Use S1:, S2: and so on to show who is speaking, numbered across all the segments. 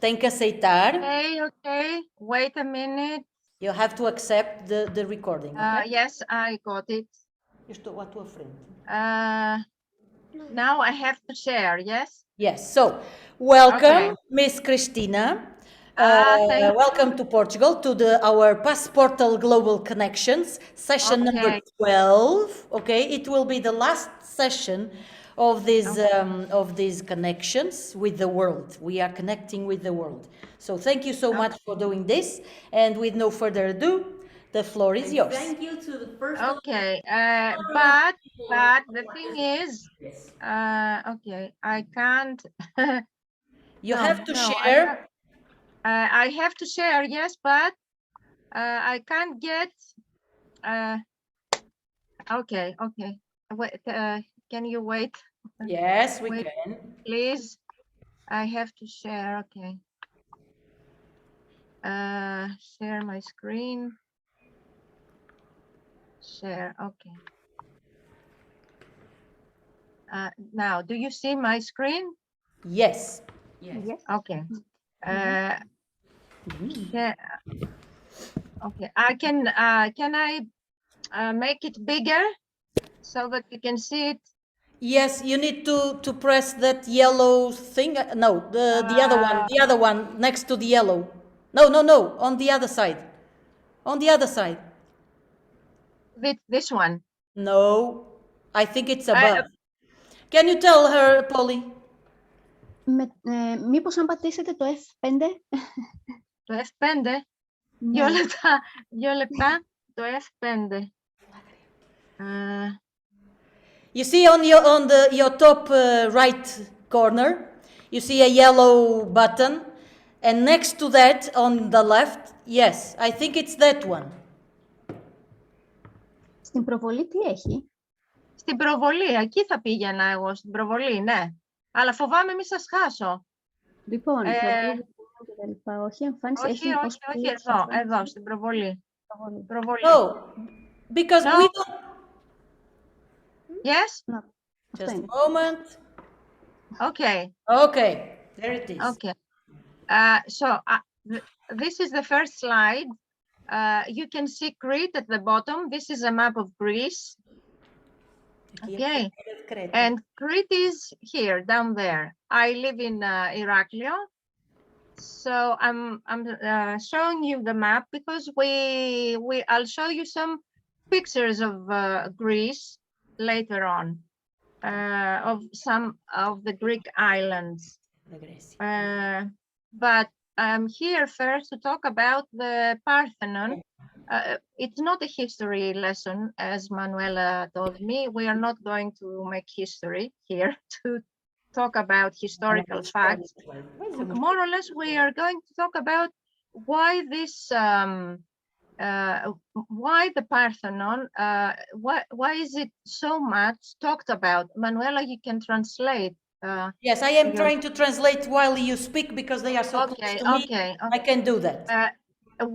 S1: Tem que aceitar.
S2: Okay. Wait a minute.
S1: You have to accept the recording, okay?
S2: Yes, I got it.
S1: Eu estou à tua frente.
S2: Now I have to share, yes?
S1: Yes, so welcome,
S2: Okay.
S1: Miss Cristina.
S2: Thank
S1: Welcome
S2: you.
S1: to Portugal, to our PASSPORTal Global Connections, session number
S2: Okay.
S1: 12. Okay, it will be the last session of these connections with the world. We are connecting with the world. So thank you so much for doing this. And with no further ado, the floor is yours.
S3: Thank you to the first.
S2: Okay. But the thing is, okay, I can't.
S1: You
S2: No,
S1: have to
S2: no,
S1: share.
S2: I have to share, yes, but I can't get. Okay. Wait, can you wait?
S1: Yes, we
S2: Wait,
S1: can.
S2: please. I have to share. Okay. Share my screen. Share. Okay. Now, do you see my screen?
S1: Yes.
S3: Yes.
S2: Okay. Share. Okay. Can I make it bigger so that you can see it?
S1: Yes, you need to press that yellow thing. No, the other one next to the yellow. No, on the other side. On the other side.
S2: This one.
S1: No, I think it's above. Can you tell her, Polly?
S3: Μήπως αν πατήσετε το F5.
S2: Το F5.
S3: Ναι.
S2: Δύο λεπτά. Το F5.
S1: You see on your top right corner, you see a yellow button, and next to that on the left, yes, I think it's that one.
S3: Στην προβολή τι έχει?
S2: Στην προβολή, εκεί θα πήγαινα εγώ, στην προβολή, ναι. Αλλά φοβάμαι μη σας χάσω.
S3: Λοιπόν, όχι, εμφάνιση έχει
S2: όχι, εδώ, στην προβολή.
S1: Oh, because we don't...
S2: Yes?
S3: No.
S1: Just a moment.
S2: Okay.
S1: Okay, there it is.
S2: Okay. So this is the first slide. You can see Crete at the bottom. This is a map of Greece. Okay. And Crete is here, down there. I live in Heraklion. So I'm showing you the map because I'll show you some pictures of Greece later on, of some of the Greek islands. But I'm here first to talk about the Parthenon. It's not a history lesson, as Manuela told me. We are not going to make history here to talk about historical facts. More or less, we are going to talk about why this, why the Parthenon, why is it so much talked about? Manuela, you can translate.
S1: Yes, I am trying to translate while you speak because they are so close to me.
S2: Okay.
S1: I can do that.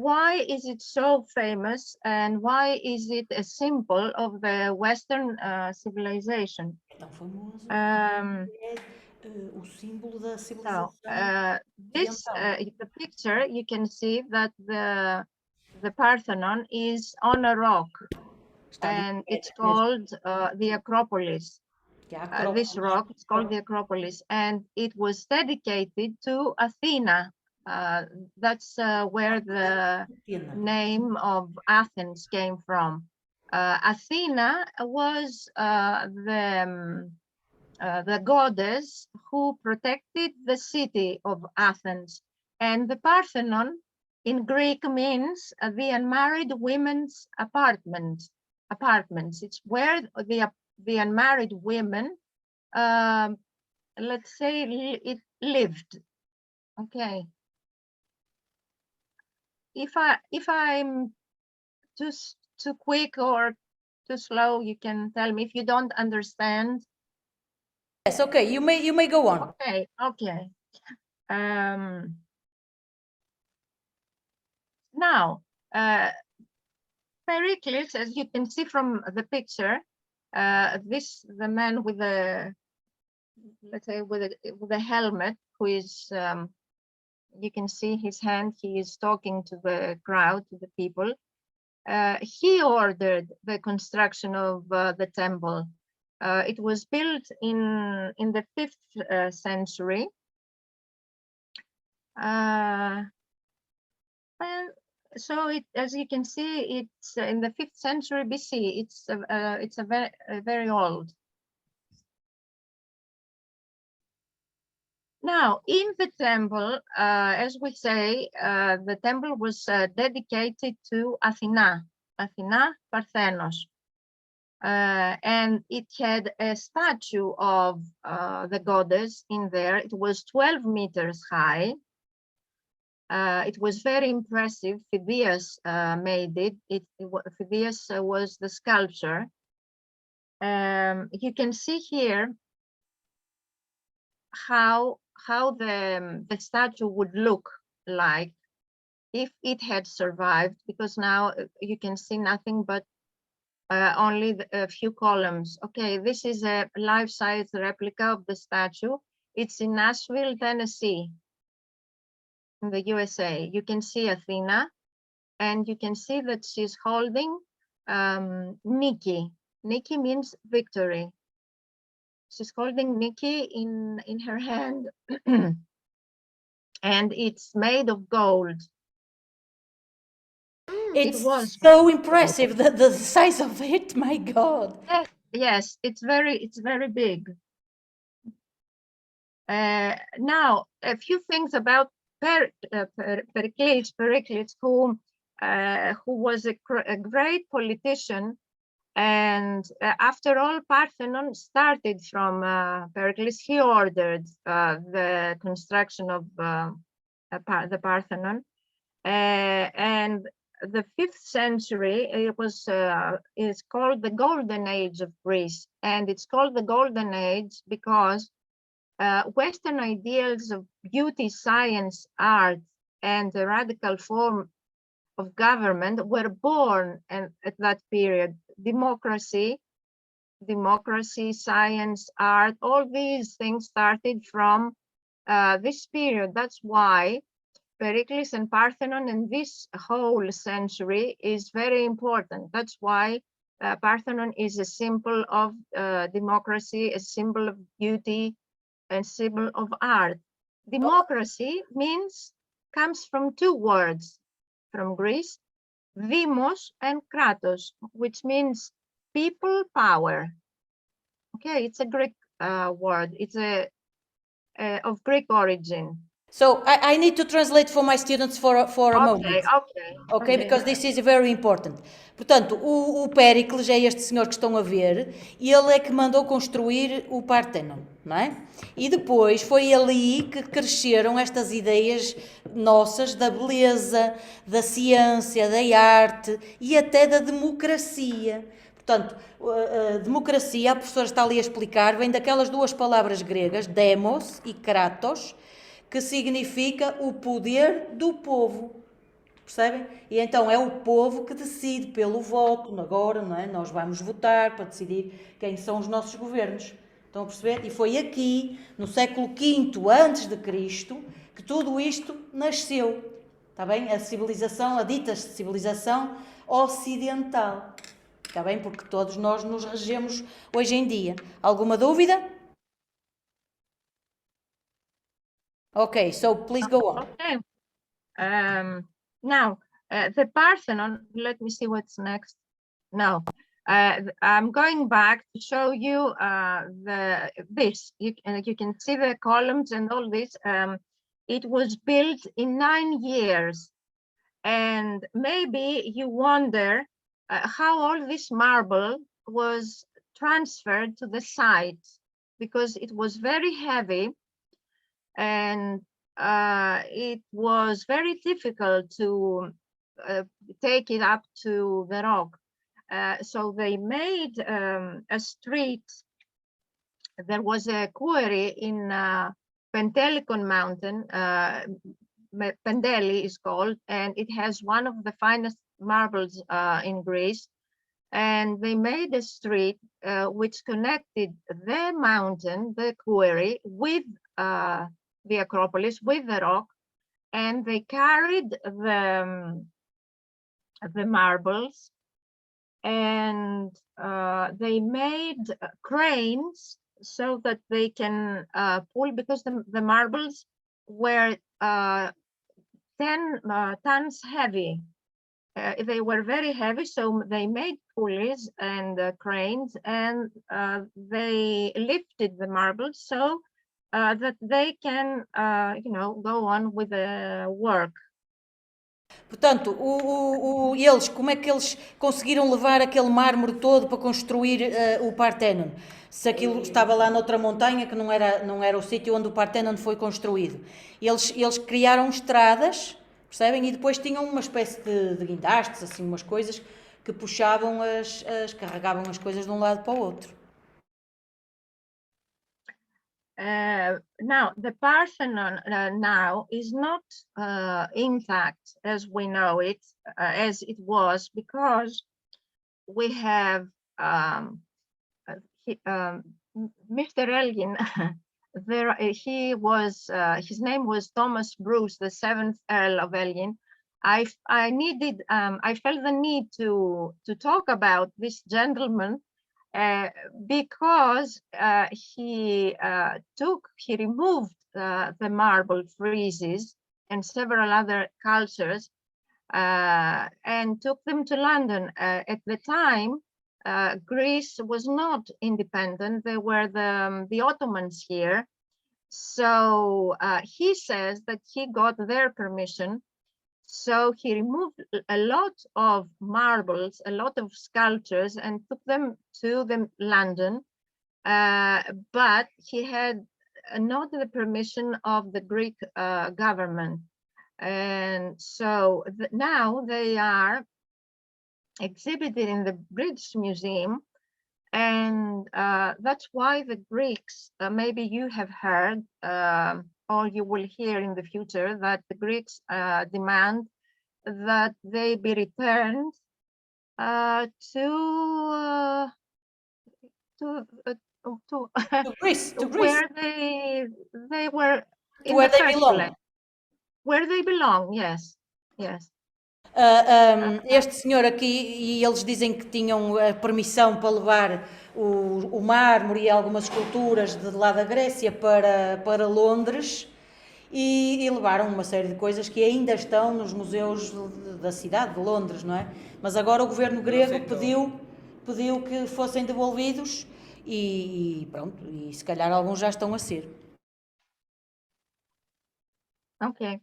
S2: Why is it so famous and why is it a symbol of the Western civilization? The picture, you can see that the Parthenon is on a rock and it's called the Acropolis. This rock is called the Acropolis and it was dedicated to Athena. That's where the name of Athens came from. Athena was the goddess who protected the city of Athens. And the Parthenon in Greek means the unmarried women's apartments. It's where the unmarried women, let's say, it lived. Okay. If I'm too quick or too slow, you can tell me if you don't understand.
S1: Yes, okay, you may go on.
S2: Okay. Now, Pericles, as you can see from the picture, the man with the, let's say, with a helmet, who is You can see his hand. He is talking to the crowd, to the people. He ordered the construction of the temple. It was built in the 5th century. And so as you can see, it's in the 5th century BC. It's a very old. Now, in the temple, as we say, the temple was dedicated to Athena Parthenos. And it had a statue of the goddess in there. It was 12 meters high. It was very impressive. Phidias made it. Phidias was the sculptor. You can see here how the statue would look like if it had survived, because now you can see nothing but only a few columns. Okay, this is a life-size replica of the statue. It's in Nashville, Tennessee, in the USA. You can see Athena, and you can see that she's holding Nike. Nike means victory. She's holding Nike in her hand, and it's made of gold.
S1: It's so impressive, the size of it, my God.
S2: Yes, it's very big. Now, a few things about Pericles, who was a great politician. And after all, Parthenon started from Pericles. He ordered the construction of the Parthenon. And the 5th century, it was is called the Golden Age of Greece. And it's called the Golden Age because Western ideals of beauty, science, art, and the radical form of government were born at that period. Democracy, science, art, all these things started from this period. That's why Pericles and Parthenon in this whole century is very important. That's why Parthenon is a symbol of democracy, a symbol of beauty, a symbol of art. Democracy comes from 2 words from Greece, Demos and Kratos, which means people, power. Okay, it's a Greek word. It's of Greek origin.
S1: So I need to translate for my students for a moment. Okay, because this is very important. Portanto, o Péricles é este senhor que estão a ver, e ele é que mandou construir o Parthenon, não é? E depois foi ali que cresceram estas ideias nossas da beleza, da ciência, da arte e até da democracia. Portanto, a democracia, a professora está ali a explicar, vem daquelas 2 palavras gregas, demos e kratos, que significa o poder do povo, percebem? E então é o povo que decide pelo voto, agora, não é? Nós vamos votar para decidir quem são os nossos governos, estão a perceber? E foi aqui, no século V a.C., que tudo isto nasceu, está bem? A civilização, a dita civilização ocidental, está bem? Porque todos nós nos regemos hoje em dia. Alguma dúvida? Okay, so please go on.
S2: Okay. Now, the Parthenon, let me see what's next. No, I'm going back to show you this. You can see the columns and all this. It was built in 9 years. And maybe you wonder how all this marble was transferred to the site, because it was very heavy. And it was very difficult to take it up to the rock. So they made a street. There was a quarry in Pentelikon mountain, Pendeli is called, and it has one of the finest marbles in Greece. And they made a street which connected the mountain, the quarry, with the Acropolis, with the rock. and they carried the marbles, and they made cranes so that they can pull, because the marbles were 10 tons heavy. They were very heavy, so they made pulleys and cranes, and they lifted the marbles so that they can, go on with the work.
S1: Portanto, eles, como é que eles conseguiram levar aquele mármore todo para construir o Parthenon? Se aquilo estava lá noutra montanha, que não era o sítio onde o Parthenon foi construído. Eles criaram estradas, percebem? E depois tinham uma espécie de guindastes, assim, umas coisas que puxavam, carregavam as coisas de um lado para o outro.
S2: Now, the Parthenon now is not intact as we know it, as it was, because we have Mr. Elgin. His name was Thomas Bruce, the 7th Earl of Elgin. I felt the need to talk about this gentleman because he removed the marble friezes and several other cultures and took them to London. At the time, Greece was not independent. There were the Ottomans here. So he says that he got their permission. So he removed a lot of marbles, a lot of sculptures, and took them to London. But he had not the permission of the Greek government. And so now they are exhibited in the British Museum. And that's why the Greeks, maybe you have heard, or you will hear in the future, that the Greeks demand that they be returned to
S1: Greece,
S2: where they were in
S1: where
S2: the
S1: they
S2: first
S1: belong.
S2: place. Where they belong, yes, yes.
S1: Este senhor aqui, e eles dizem que tinham a permissão para levar o mármore e algumas esculturas de lá da Grécia para Londres, e levaram uma série de coisas que ainda estão nos museus da cidade de Londres, não é? Mas agora o governo grego pediu que fossem devolvidos e pronto, e se calhar alguns já estão a ser.
S2: Okay.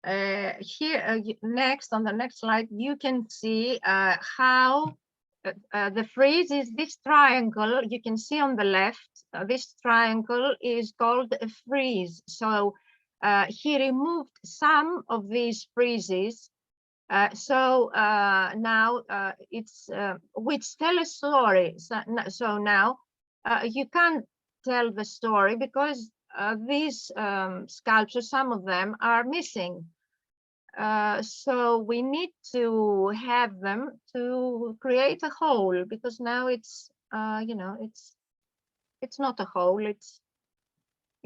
S2: Here, next, on the next slide, you can see how the frieze is this triangle. You can see on the left, this triangle is called a frieze. So he removed some of these friezes. So now it's which tell a story. So now you can't tell the story because these sculptures, some of them are missing. So we need to have them to create a whole, because now it's it's not a whole. You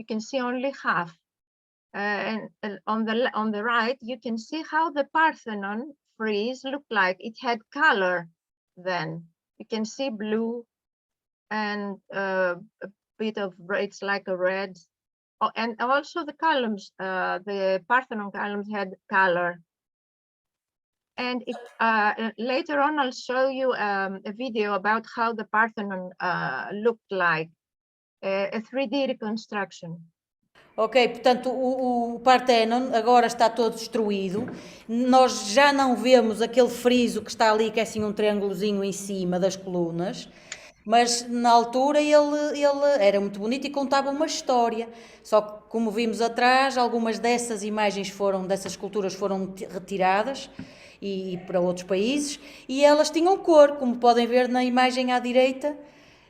S2: can see only half. And on the right, you can see how the Parthenon frieze looked like. It had color then. You can see blue and a bit of it's like a red. Oh, and also the columns, the Parthenon columns had color. And later on, I'll show you a video about how the Parthenon looked like, a 3D reconstruction.
S1: Ok, portanto o Parthenon agora está todo destruído, nós já não vemos aquele friso que está ali, que é assim um triângulozinho em cima das colunas, mas na altura ele era muito bonito e contava uma história, só que como vimos atrás, algumas dessas imagens dessas esculturas foram retiradas e para outros países, e elas tinham cor, como podem ver na imagem à direita.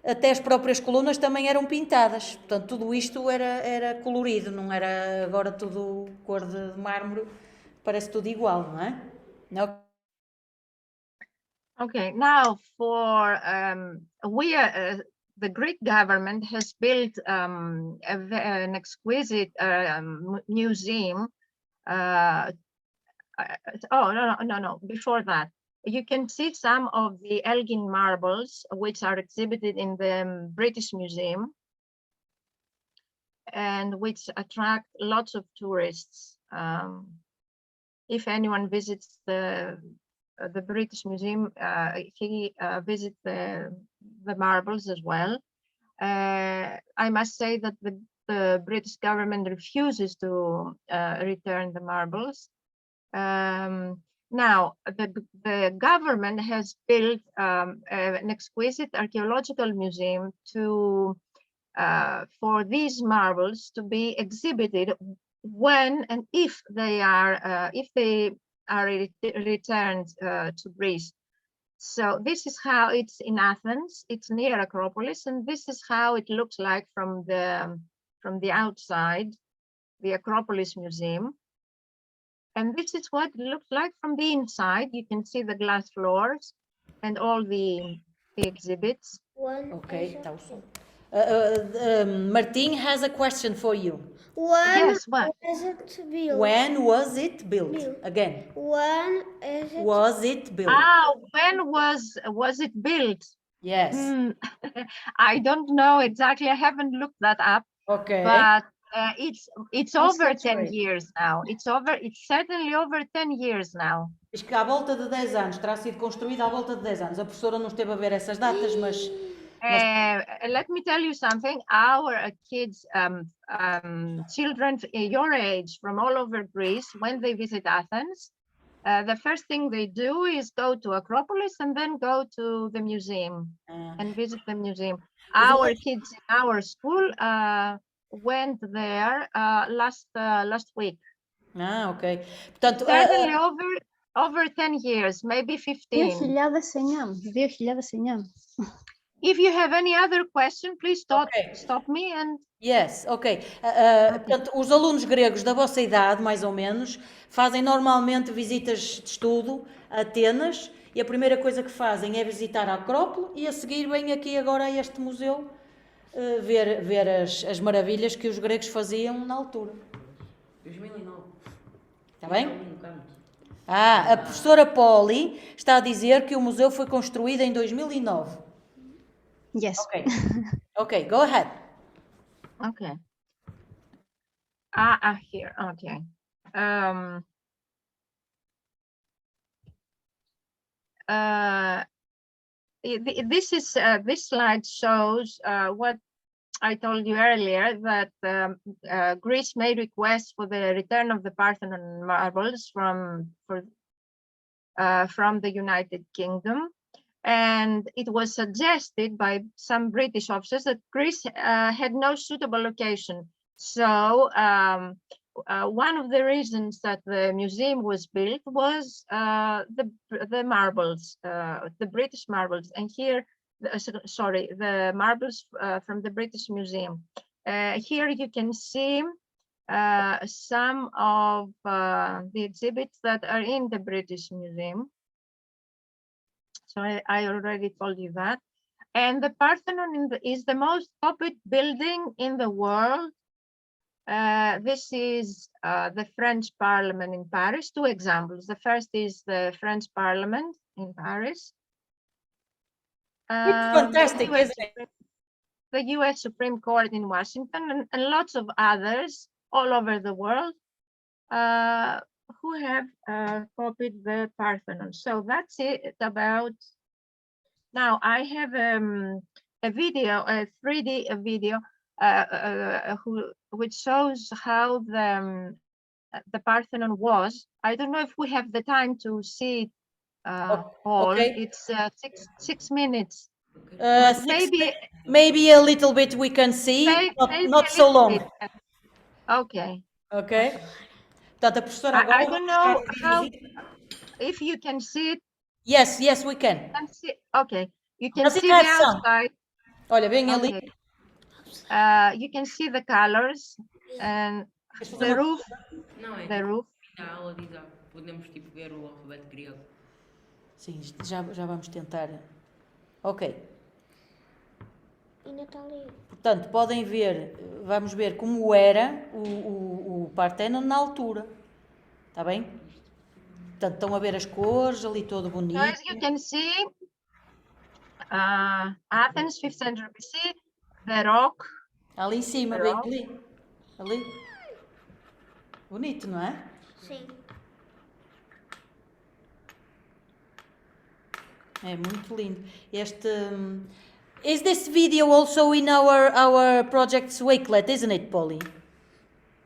S1: Até as próprias colunas também eram pintadas, portanto tudo isto era colorido, não era agora tudo cor de mármore, parece tudo igual, não é? Não?
S2: Okay, now for the Greek government has built an exquisite museum Oh, no. Before that, you can see some of the Elgin marbles, which are exhibited in the British Museum and which attract lots of tourists. If anyone visits the British Museum, he visits the marbles as well. I must say that the British government refuses to return the marbles. Now, the government has built an exquisite archaeological museum for these marbles to be exhibited when and if they are returned to Greece. So this is how it's in Athens. It's near Acropolis, and this is how it looks like from the outside, the Acropolis Museum. And this is what it looks like from the inside. You can see the glass floors and all the exhibits.
S1: Okay, tá o som. Martin has a question for you.
S2: Yes, what?
S4: is it built?
S1: When was it built? Again,
S4: When is it?
S1: was it built?
S2: When was it built?
S1: Yes.
S2: I don't know exactly. I haven't looked that up.
S1: Okay.
S2: But it's over 10
S3: century.
S2: years now. It's certainly over 10 years now.
S1: Diz que à volta de 10 anos, terá sido construído à volta de 10 anos. A professora não esteve a ver essas datas, mas
S2: Let me tell you something. Our kids, children your age from all over Greece, when they visit Athens, the first thing they do is go to Acropolis and then go to the museum and visit the museum. Our kids in our school went there last week.
S1: ok. Portanto,
S2: Certainly over 10 years, maybe 15.
S3: 2009.
S2: If you have any other question, please stop me and
S1: yes, ok. Portanto, os alunos gregos da vossa idade, mais ou menos, fazem normalmente visitas de estudo a Atenas e a primeira coisa que fazem é visitar a Acrópole e a seguir vêm aqui agora a este museu ver as maravilhas que os gregos faziam na altura.
S5: 2009.
S1: Está bem? A professora Polly está a dizer que o museu foi construído em 2009.
S3: Yes.
S1: Ok, go ahead.
S2: okay. Here, okay. This slide shows what I told you earlier, that Greece made requests for the return of the Parthenon marbles from the United Kingdom. And it was suggested by some British officers that Greece had no suitable location. So one of the reasons that the museum was built was the marbles, the British marbles. And here, the marbles from the British Museum. Here you can see some of the exhibits that are in the British Museum. So I already told you that. And the Parthenon is the most copied building in the world. This is the French Parliament in Paris. Two examples. The first is the French Parliament in Paris.
S1: It's fantastic, isn't it?
S2: The US Supreme Court in Washington and lots of others all over the world who have copied the Parthenon. So that's it about. Now I have a video, a 3D video, which shows how the Parthenon was. I don't know if we have the time to see it all.
S1: Okay.
S2: It's 6 minutes.
S1: 6 maybe a little bit we can see, not so long.
S2: Bit. Okay.
S1: Ok. Portanto, a professora agora
S2: I don't know if you can see it.
S1: Yes, we can.
S2: Okay, you can
S1: Does it
S2: see the
S1: have some?
S2: outside.
S1: Olha, bem ali.
S2: Okay. You can see the colors and the roof.
S5: Não, é
S2: The roof.
S5: na aula diz, podemos tipo ver o alfabeto grego.
S1: Sim, já vamos tentar. Ok.
S4: Ainda está ali.
S1: Portanto, podem ver, vamos ver como era o Parthenon na altura. Está bem? Portanto, estão a ver as cores ali, todo
S2: So
S1: bonito.
S2: as you can see, Athens, 5th century BC, the rock.
S1: Ali em cima, bem ali. Ali. Bonito, não é?
S4: Sim.
S1: É muito lindo. Is this video also in our project's Wakelet, isn't it, Polly?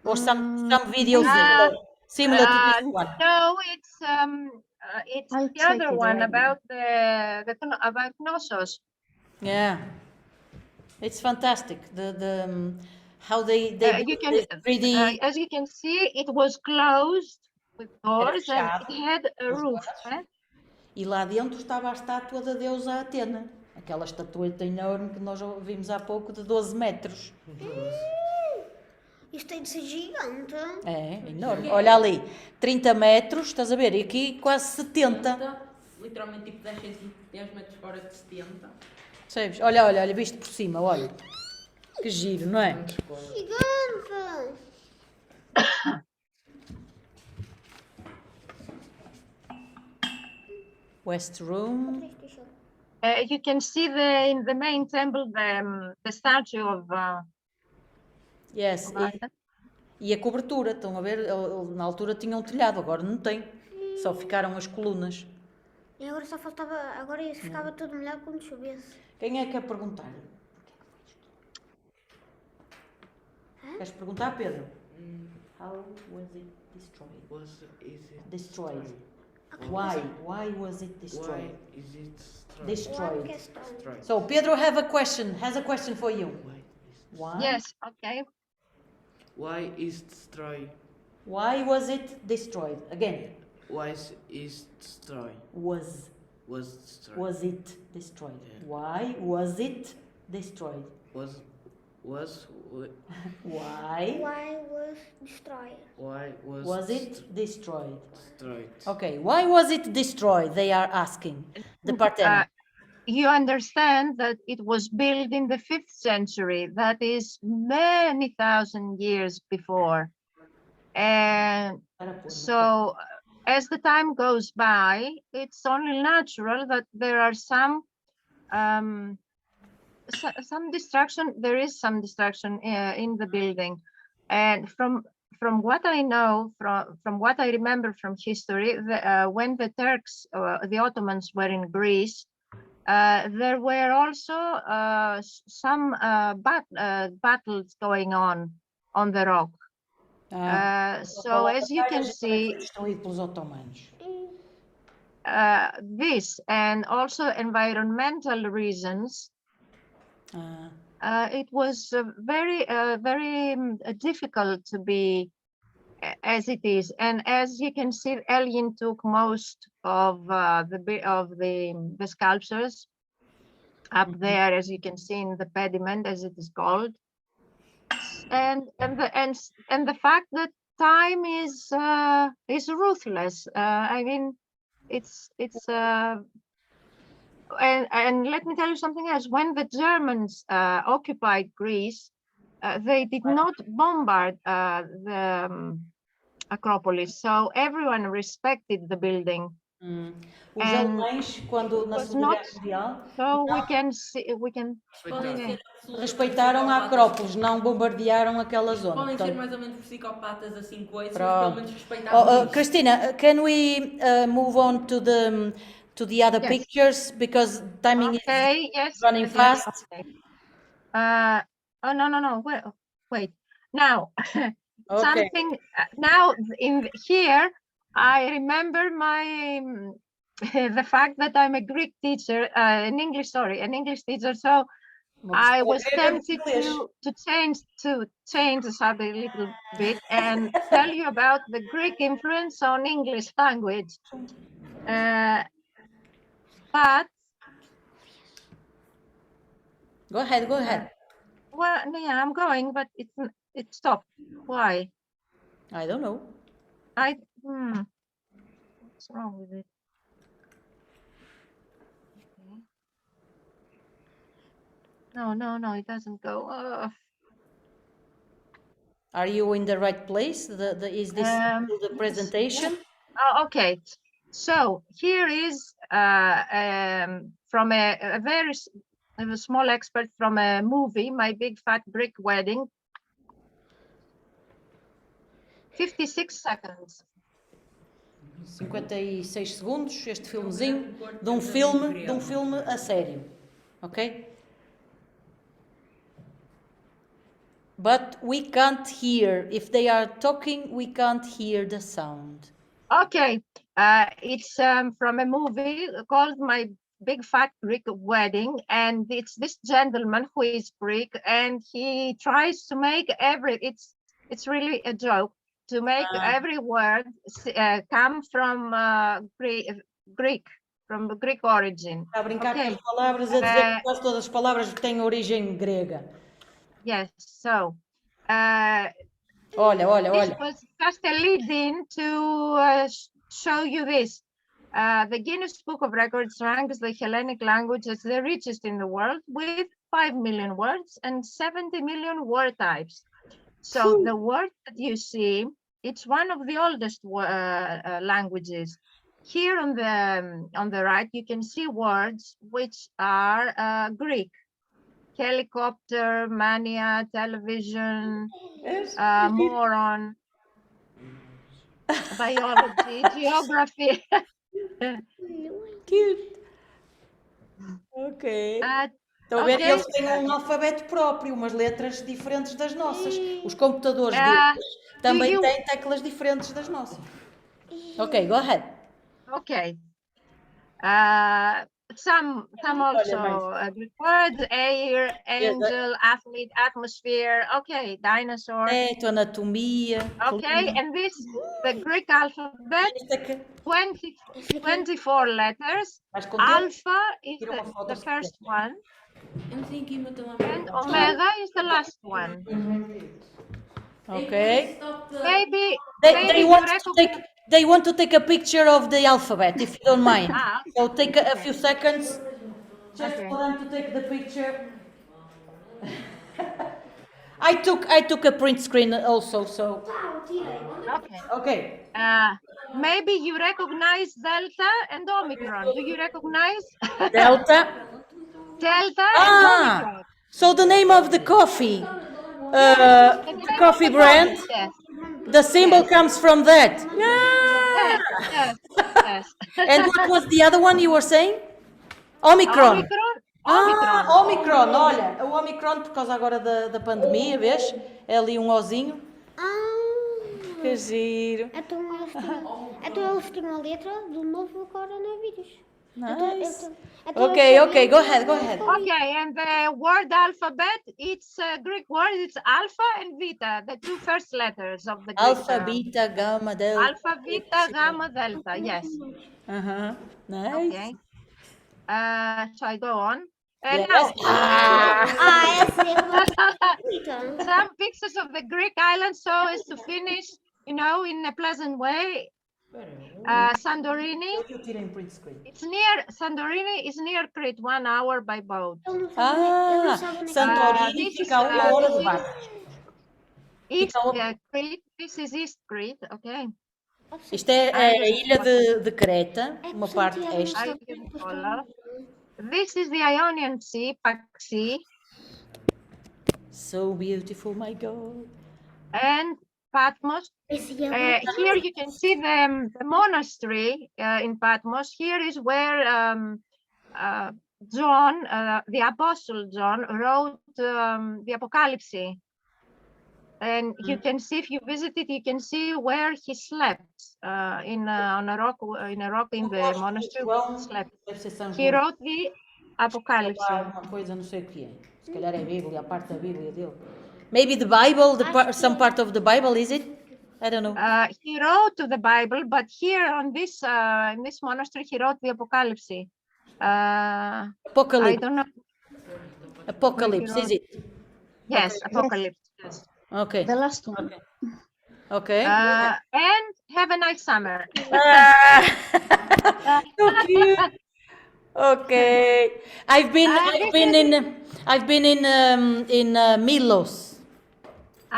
S1: Or some videos similar to this one?
S2: No, it's
S3: I'll
S2: the
S3: check
S2: other
S3: it
S2: one
S3: right now.
S2: about Knossos.
S1: Yeah, it's fantastic. How they
S2: You
S1: build
S2: can,
S1: this 3D.
S2: as you can see, it was closed with doors and
S1: fechado,
S2: it had a
S1: com as
S2: roof.
S1: grades. E lá dentro estava a estátua da deusa Atena. Aquela estatueta enorme que nós vimos há pouco de 12 metros.
S4: Isto tem de ser gigante.
S1: É, enorme. Olha ali, 30 metros, estás a ver? E aqui quase 70.
S5: Literalmente tipo 10 metros fora de 70.
S1: Percebes? Olha, olha, olha, visto por cima, olha. Que giro, não é?
S4: Gigante.
S1: West Room.
S2: You can see in the main temple the statue of
S1: Yes.
S2: Athena.
S1: E a cobertura, estão a ver? Na altura tinha um telhado, agora não tem. Só ficaram as colunas.
S4: E agora só faltava. Agora isso ficava tudo melhor quando chovesse.
S1: Quem é que quer perguntar? Queres perguntar, Pedro? How was it destroyed? Destroyed. Why? Why was it destroyed?
S6: Why is it destroyed?
S1: Destroyed.
S4: Uma questão.
S1: So Pedro has a question for you. Why?
S2: Yes, okay.
S6: Why is destroyed?
S1: Why was it destroyed? Again.
S6: Why is destroyed?
S1: Was
S6: Was destroyed?
S1: it destroyed?
S6: Yeah.
S1: Why was it destroyed?
S6: Was
S1: Why
S4: Why was destroyed?
S6: why
S1: was it destroyed?
S6: destroyed?
S1: Okay, why was it destroyed? They are asking. The Parthenon.
S2: You understand that it was built in the 5th century, that is many thousand years before. And so as the time goes by, it's only natural that there are some destruction. There is some destruction in the building, and from what I know, from what I remember from history, when the Turks, the Ottomans were in Greece, there were also some battles going on the rock. So as you can see,
S1: Destruído pelos otomanos.
S2: this and also environmental reasons, it was very difficult to be as it is. And as you can see, Elgin took most of the sculptures up there, as you can see in the pediment, as it is called. And the fact that time is ruthless. I mean, it's and let me tell you something else. When the Germans occupied Greece, they did not bombard the Acropolis, so everyone respected the building.
S1: Os
S2: And
S1: alemães, quando na
S2: was
S1: Segunda
S2: not-
S1: Guerra Mundial,
S2: So we can see, we can.
S5: Podem ser
S1: respeitaram a Acrópolis, não bombardearam aquela zona.
S5: Podem ser
S1: Portanto,
S5: mais ou menos psicopatas assim coisas, mas
S1: Pronto.
S5: pelo menos respeitavam isto.
S1: Christina, can we move on to the other
S2: Yes.
S1: pictures because timing
S2: Okay,
S1: is
S2: yes.
S1: running
S2: yes,
S1: fast?
S2: okay. Oh no. Wait. Now,
S1: Okay.
S2: something. Now in here, I remember my the fact that I'm a Greek teacher, an English teacher. So I was tempted to change the subject a little bit and tell you about the Greek influence on English language. But
S1: Go ahead.
S2: well, yeah, I'm going, but it stopped. Why?
S1: I don't know.
S2: What's wrong with it? Okay. No, it doesn't go.
S1: Are you in the right place? Is this the presentation?
S2: Oh, okay. So here is from a a small expert from a movie, My Big Fat Greek Wedding. 56 seconds.
S1: 56 segundos, este filmezinho de um filme a sério, ok? But we can't hear, if they are talking, we can't hear the sound.
S2: Okay, it's from a movie called My Big Fat Greek Wedding, and it's this gentleman who is Greek, and he tries to make it's really a joke to make every word come from Greek, from the Greek origin.
S1: Está a brincar com
S2: Okay.
S1: as palavras, a dizer que quase todas as palavras têm origem grega.
S2: Yes, so
S1: Olha,
S2: this
S1: olha.
S2: was just a lead-in to show you this. The Guinness Book of Records ranks the Hellenic language as the richest in the world with 5 million words and 70 million word types. So the word that you see, it's one of the oldest languages. Here on the right, you can see words which are Greek. Helicopter, mania, television, moron, biology, geography.
S1: Cute. Ok. Estão a ver?
S2: Okay.
S1: Eles têm um alfabeto próprio, umas letras diferentes das nossas. Os computadores deles também têm teclas diferentes das nossas. Ok, go ahead.
S2: Okay. Some also Greek words: air, angel, athlete, atmosphere. Okay, dinosaur.
S1: Anatomia.
S2: Okay, and this the Greek alphabet, 24 letters. Alpha is the first one, and omega is the last one.
S1: Okay.
S2: Maybe
S1: they want to take a picture of the alphabet, if you don't mind. So take a few seconds just for them to take the picture. I took a print screen also, so. Okay.
S2: Maybe you recognize Delta and Omicron. Do you recognize
S1: Delta.
S2: Delta and Omicron?
S1: So the name of the coffee, the coffee brand,
S2: Yes.
S1: the symbol comes from that.
S2: Yes.
S1: And what was the other one you were saying? Omicron. Omicron, olha, o Omicron por causa agora da pandemia, vês? É ali um ozinho. Que giro.
S4: Então eles têm a letra do novo coronavírus.
S1: Nice. Okay, go ahead.
S2: Okay, and the word alphabet, it's a Greek word, it's alpha and beta, the two first letters of the Greek
S1: Alpha, beta, gamma, delta.
S2: Alpha, beta, gamma, delta, yes.
S1: Nice.
S2: Okay. So I go on.
S1: Yes.
S2: Now, some pictures of the Greek islands so as to finish, in a pleasant way. Santorini. It's near Santorini is near Crete, 1 hour by boat.
S1: Santorini fica a 1 hora de barco.
S2: It's Crete. This is East Crete, okay.
S1: Isto é a ilha de Creta, uma parte este.
S2: This is the Ionian Sea, Pax Sea.
S1: So beautiful, my God.
S2: And Patmos. Here you can see the monastery in Patmos. Here is where John, the Apostle John, wrote the Apocalypse. And you can see, if you visit it, you can see where he slept on a rock in the monastery. He wrote the Apocalypse.
S1: Uma coisa, não sei o que é. Se calhar é a Bíblia, a parte da Bíblia dele. Maybe the Bible, some part of the Bible, is it? I don't know.
S2: He wrote the Bible, but here on this in this monastery, he wrote the Apocalypse.
S1: Apocalypse.
S2: I don't know.
S1: Apocalypse, is it?
S2: Yes, Apocalypse. Yes.
S1: Okay.
S3: The last one.
S1: Okay.
S2: And have a nice summer.
S1: So cute. Okay. I've been in Milos.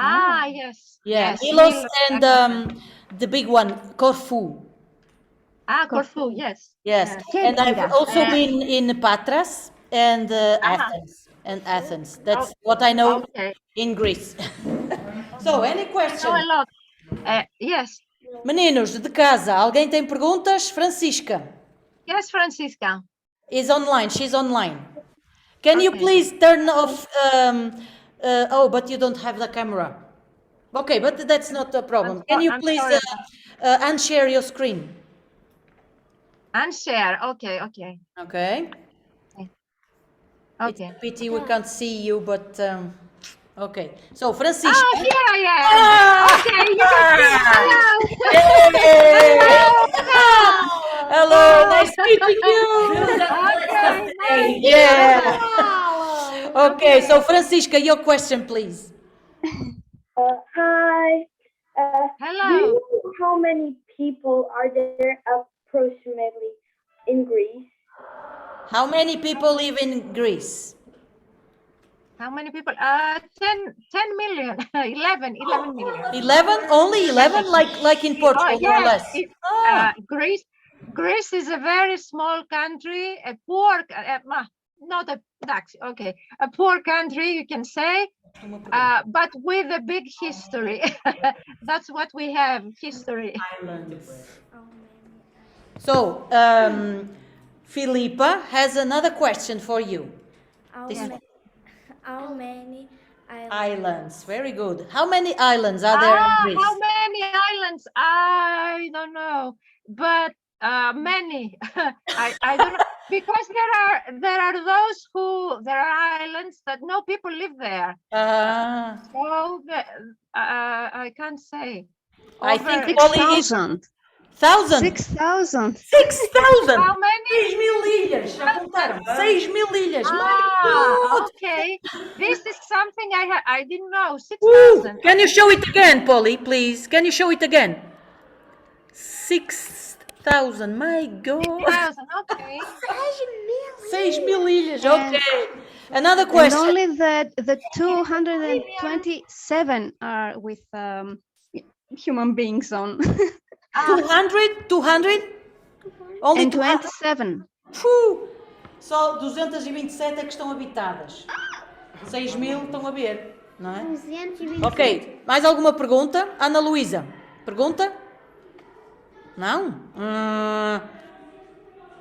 S2: Ah, yes.
S1: Yeah,
S2: Yes.
S1: Milos and the big one, Corfu.
S2: Corfu, yes.
S1: Yes,
S2: Yes.
S1: and I've
S3: Kertira.
S1: also been in Patras and Athens. That's what I know
S2: Okay.
S1: in Greece. So, any
S2: Know
S1: questions?
S2: a lot. Yes.
S1: Meninos de casa, alguém tem perguntas? Francisca
S2: Yes, Francisca.
S1: is online. She's online. Can you
S2: Okay.
S1: please turn off? Oh, but you don't have the camera. Okay, but that's not a problem. Can you
S2: I'm
S1: please
S2: sorry.
S1: unshare your screen?
S2: And share. Okay. Okay.
S1: Okay. It's
S2: Okay.
S1: a pity we can't see you, but okay. So, Francisca.
S2: Oh, here I am. Okay. You can see.
S1: Hey! Hello, nice meeting you.
S2: Okay.
S1: Yeah.
S4: Wow.
S1: Okay, so Francisca, your question, please.
S3: Hi. Do
S2: Hello.
S3: you know how many people are there approximately in Greece?
S1: How many people live in Greece?
S2: How many people? 10 million. 11 million.
S1: 11? Only 11? Like in Portugal, more or
S2: Yes.
S1: less? Ah,
S2: Greece is a very small country, a poor, not a tax, okay, a poor country, you can say, but with a big history. That's what we have, history.
S1: so, Filipa has another question for you. This is
S7: How many
S1: islands. Very good. How many islands are there in Greece?
S2: How many islands? I don't know, but many. I don't know, because there are islands that no people live there.
S1: Ah,
S2: So I can't say.
S1: I
S2: Over
S1: think Polly is
S8: 6,000.
S1: 1,000.
S8: 6,000.
S1: 6,000.
S2: How many?
S1: 6.000 ilhas. Apontaram. 6.000 ilhas. My
S2: Ah,
S1: God.
S2: okay. This is something I didn't know.
S1: Woo.
S2: 6,000.
S1: Can you show it again, Polly, please? Can you show it again? 6,000. My God.
S2: 6,000. Okay.
S1: 6.000 ilhas.
S8: And-
S1: Okay. Another
S8: And
S1: question.
S8: only the 227 are with human beings on.
S1: 200? 200? Only
S8: And
S1: 200?
S8: 27.
S1: Phew. Só 227 é que estão habitadas. 6.000 estão a ver, não é?
S4: 220.
S1: Ok, mais alguma pergunta? Ana Luísa, pergunta? Não?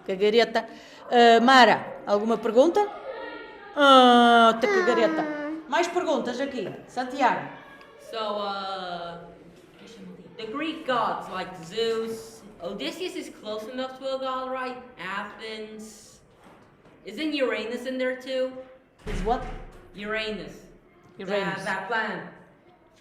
S1: Cagareta. Mara, alguma pergunta? Tá cagareta. Mais perguntas aqui. Santiago.
S5: So, the Greek gods like Zeus, Odysseus is close enough to a god, right? Athens. Isn't Uranus in there too?
S1: Is what?
S5: Uranus.
S1: Uranus.
S5: That planet.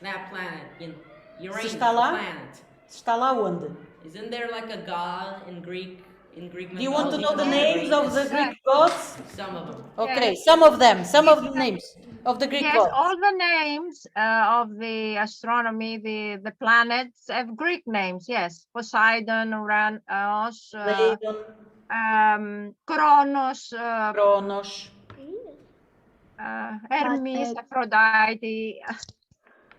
S5: That planet. Uranus.
S1: está lá?
S5: The planet.
S1: Está lá onde?
S5: Isn't there like a god in Greek
S1: Do you want to know the
S5: mythology
S1: names
S5: called
S1: of the
S5: Uranus?
S1: Greek gods?
S5: Some of them.
S1: Okay, some of them, some of the names of the Greek
S2: Yes,
S1: gods.
S2: all the names of the astronomy, the planets have Greek names. Yes, Poseidon, Uranus,
S1: Poseidon,
S2: Kronos,
S1: Cronos.
S2: Hermes, Aphrodite.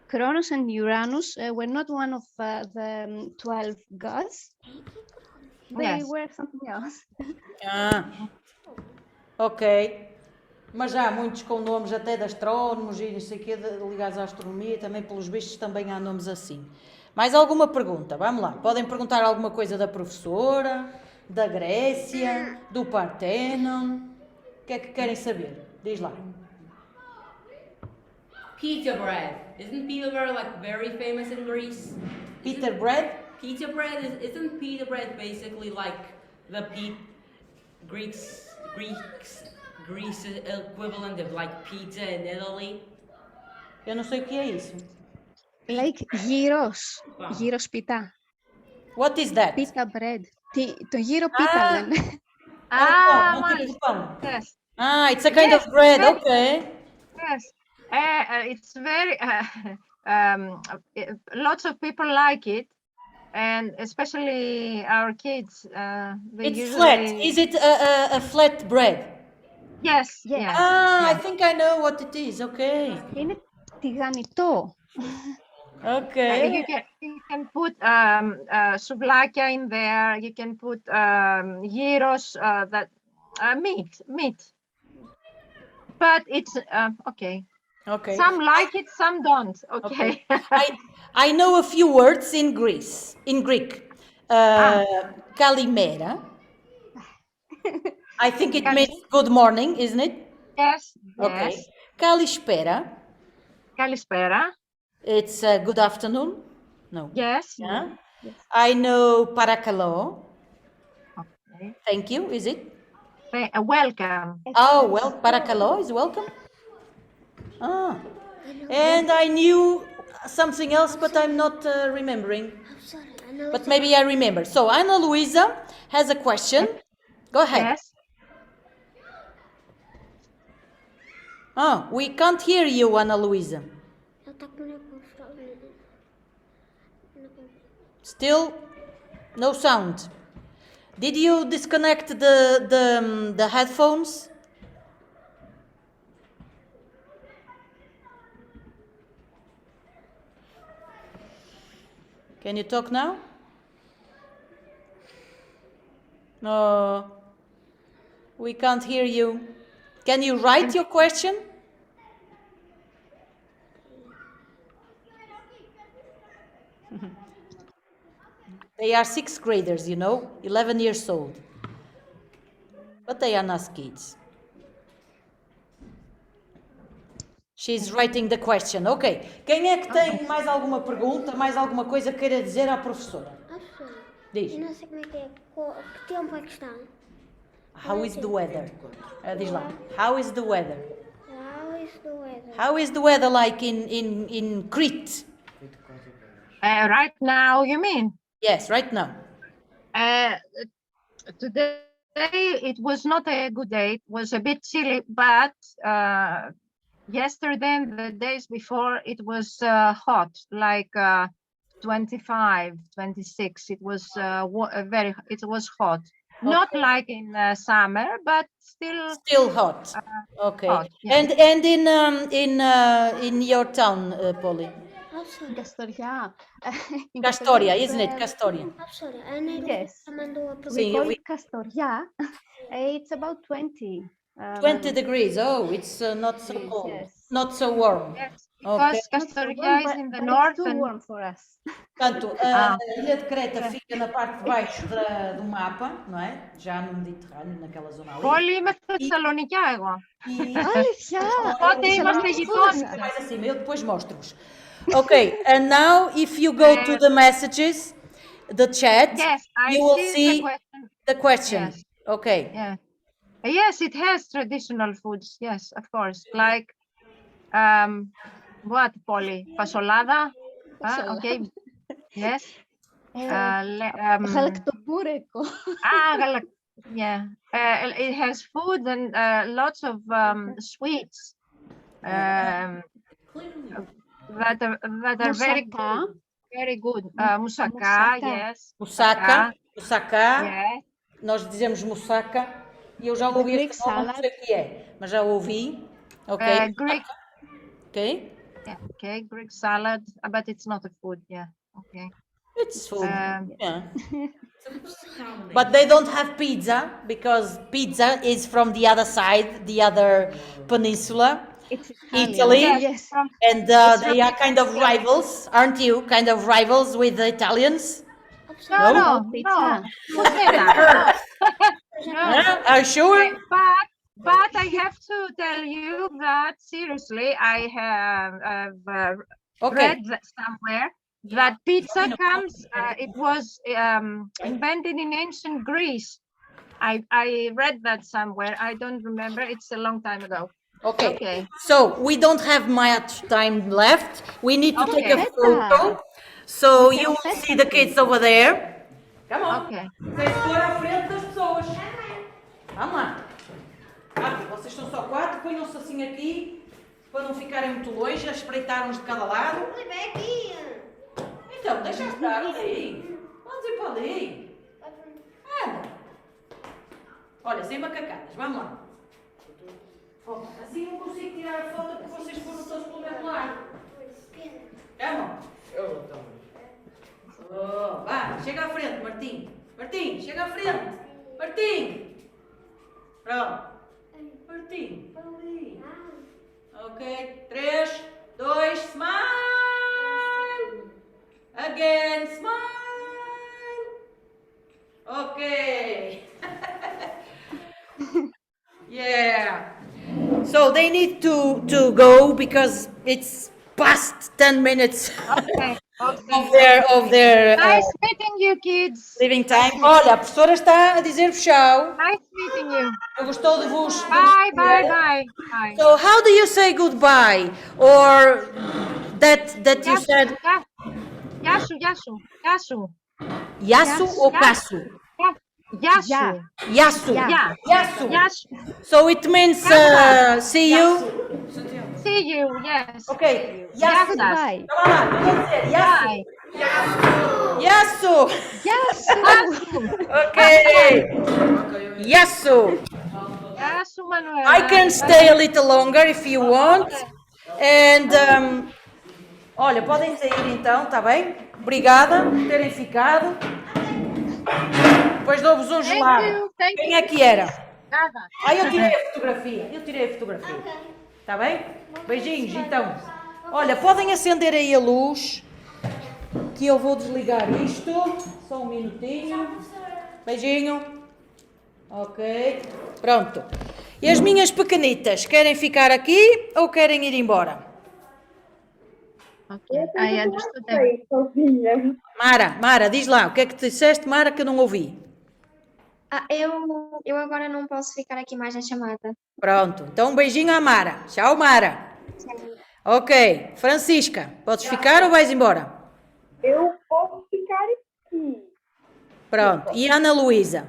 S8: Cronus and Uranus were not one of the 12 gods. They
S2: Yes.
S8: were something else.
S1: Ah, ok. Mas já há muitos com nomes até de astrónomos e não sei o quê, ligados à astronomia, também pelos bichos também há nomes assim. Mais alguma pergunta? Vamos lá. Podem perguntar alguma coisa da professora, da Grécia, do Parthenon. O que é que querem saber? Diz lá.
S5: Pita bread. Isn't pita bread like very famous in Greece?
S1: Peter Bread?
S5: Pita bread isn't pita bread basically like the Greece equivalent of like pizza in Italy?
S1: Eu não sei o que é isso.
S8: Like gyros. Gyros pita.
S1: What is that?
S8: Pita bread. To gyro pita. Then.
S1: É um tipo de pão.
S2: Yes,
S1: Ah, it's a kind of bread, ok.
S2: yes. It's very, lots of people like it, and especially our kids. They
S1: It's
S2: usually...
S1: flat. Is it a flat bread?
S2: Yes,
S8: Yes.
S2: yes.
S1: Ah, I
S2: yes.
S1: think I know what it is, okay.
S8: Είναι τηγανιτό.
S1: Okay.
S2: You can put souvlaki in there. You can put gyros, meat. But it's okay.
S1: Okay.
S2: Some like it, some don't. Okay.
S1: I know a few words in Greek. Kalimera. I think it means good morning, isn't it?
S2: Yes.
S1: Okay.
S2: Yes.
S1: Kalispera.
S2: Kalispera.
S1: It's good afternoon. No.
S2: Yes.
S1: Yeah.
S8: Yes.
S1: I know parakalo.
S2: Okay.
S1: Thank you. Is it?
S2: Welcome.
S1: Oh, well, parakalo is welcome. Ah. And I knew something else, but I'm not remembering.
S4: I'm sorry. Ana
S1: But
S4: Luísa.
S1: maybe I remember. So Ana Luisa has a question. Go ahead.
S2: Yes.
S1: Oh, we can't hear you, Ana Luisa.
S4: Ela está com o microfone.
S1: Still no sound. Did you disconnect the headphones? Can you talk now? No, we can't hear you. Can you write your question? They are sixth graders, 11 years old. But they are not kids. She's writing the question. Ok. Quem é que tem mais alguma pergunta, mais alguma coisa que queira dizer à professora?
S4: Ah, professora.
S1: Diz.
S4: Eu não sei como é que é. Que tempo é que está?
S1: How is the weather? Diz lá. How is the weather?
S4: How is the weather?
S1: How is the weather like in Crete?
S2: Right now, you mean?
S1: Yes, right now.
S2: Today it was not a good day. It was a bit chilly, but yesterday and the days before it was hot, like 25, 26. It was it was hot. Not like in summer, but still
S1: hot. Okay.
S2: hot, yeah.
S1: And in your town, Polly?
S4: Ah, professora.
S8: Castoria. In
S1: Castoria,
S8: Portuguese,
S1: isn't it? Castoria.
S4: Ah, professora. A Ana
S8: Yes.
S4: Luísa mandou a
S8: We
S1: Sim,
S4: pergunta.
S1: eu
S8: call
S1: vi.
S8: it Castoria. It's about 20.
S1: 20 degrees. Oh, it's not so
S8: Yes,
S1: cold.
S8: yes.
S1: Not so warm.
S2: Yes,
S1: Okay.
S2: because
S8: Not so
S2: Castoria
S8: warm,
S2: is in the
S8: but
S2: north
S8: it's too
S2: and
S8: warm for us.
S1: Portanto,
S2: Ah.
S1: a ilha de Creta fica na parte de baixo do mapa, não é? Já no Mediterrâneo, naquela zona ali.
S2: Πολύ είμαι στη Θεσσαλονικιά εγώ.
S8: Αλήθεια!
S2: Οπότε είμαστε γειτόνισσες.
S1: Mais acima, eu depois mostro-vos. Okay, and now if you go to the messages, the chat,
S2: Yes, I
S1: you will
S2: see
S1: see the question.
S2: Yes.
S1: Okay.
S2: Yeah. Yes, it has traditional foods. Yes, of course. Like, what, Polly? Fasolada?
S8: Fasolada.
S2: Okay. Yes.
S8: Γαλακτοπουρέκο.
S2: Yeah. It has food and lots of sweets that are very good. Very good. Moussaka, yes.
S1: Moussaka.
S2: Yes.
S1: Nós dizemos moussaka e eu já ouvi
S8: Greek
S1: este nome, não sei o que é, mas já ouvi. Ok.
S2: Greek.
S1: Okay.
S2: Yeah, okay, Greek salad, but it's not a food. Yeah, okay.
S1: It's food. Yeah.
S5: Combination.
S1: But they don't have pizza because pizza is from the other side, the other peninsula,
S8: It's
S1: Italy.
S8: Italian.
S2: Yes.
S1: And they are kind of rivals, aren't you? Kind of rivals with the Italians?
S2: No.
S8: Pizza.
S2: Who said that? No.
S1: Are you sure?
S2: But I have to tell you that seriously, I have read that somewhere that pizza comes. It was invented in ancient Greece. I read that somewhere. I don't remember. It's a long time ago.
S1: Okay. So we don't have much time left. We need to take a
S2: Okay.
S1: photo. So you will see the kids over there. Come on.
S2: Okay.
S1: Vocês foram à frente das pessoas. Vamos lá. Vocês são só 4, ponham-se assim aqui, para não ficarem muito longe, a espreitar uns de cada lado.
S4: Vem aqui.
S1: Então, deixa estar ali. Vamos ir para ali. Anda. Olha, sem macacadas, vamos lá. Assim não consigo tirar a foto porque vocês foram todos pelo mesmo lado. Come on. Oh, vá, chega à frente, Martim. Martim, chega à frente. Martim. Pronto. Martim, ali. Ok, 3, 2, smile. Again, smile. Ok. Yeah. So they need to go because it's past 10 minutes
S2: Okay.
S1: of their
S2: Nice meeting you, kids.
S1: living time. Olha, a professora está a dizer-vos tchau.
S2: Nice meeting you.
S1: Gostou de vos
S2: Bye, bye,
S1: conhecer.
S2: bye, bye.
S1: So how do you say goodbye? Or that you said
S2: Yasu, Yasu, Yasu.
S1: Yasu ou Kasu?
S2: Yasu.
S1: Yasu.
S2: Yeah.
S1: Yasu.
S2: Yasu.
S1: So it means see you.
S2: See you, yes.
S1: Okay. Yasu.
S8: Goodbye.
S1: Vamos lá, vamos dizer Yasu.
S2: Bye.
S1: Yasu.
S8: Yasu.
S1: Okay. Yasu.
S2: Yasu, Manuel.
S1: I can stay a little longer if you want. And olha, podem sair então, tá bem? Obrigada por terem ficado. Depois dou-vos um gelado.
S2: Thank
S1: Quem
S2: you.
S1: é que era?
S2: Nada.
S1: Eu tirei a fotografia. Tá bem? Beijinhos, então. Olha, podem acender aí a luz, que eu vou desligar isto. Só um minutinho. Beijinho. Ok. Pronto. E as minhas pequenitas, querem ficar aqui ou querem ir embora?
S2: Okay, I understood that.
S3: Sei, sozinha.
S1: Mara, diz lá, o que é que disseste, Mara, que eu não ouvi?
S4: Eu agora não posso ficar aqui mais na chamada.
S1: Pronto, então um beijinho à Mara. Tchau, Mara. Ok, Francisca, podes ficar ou vais embora?
S3: Eu posso ficar aqui.
S1: Pronto, e a Ana Luísa?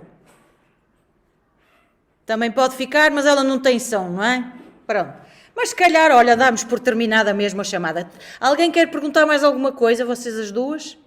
S1: Também pode ficar, mas ela não tem som, não é? Pronto. Mas se calhar, olha, damos por terminada mesmo a chamada. Alguém quer perguntar mais alguma coisa, vocês as duas?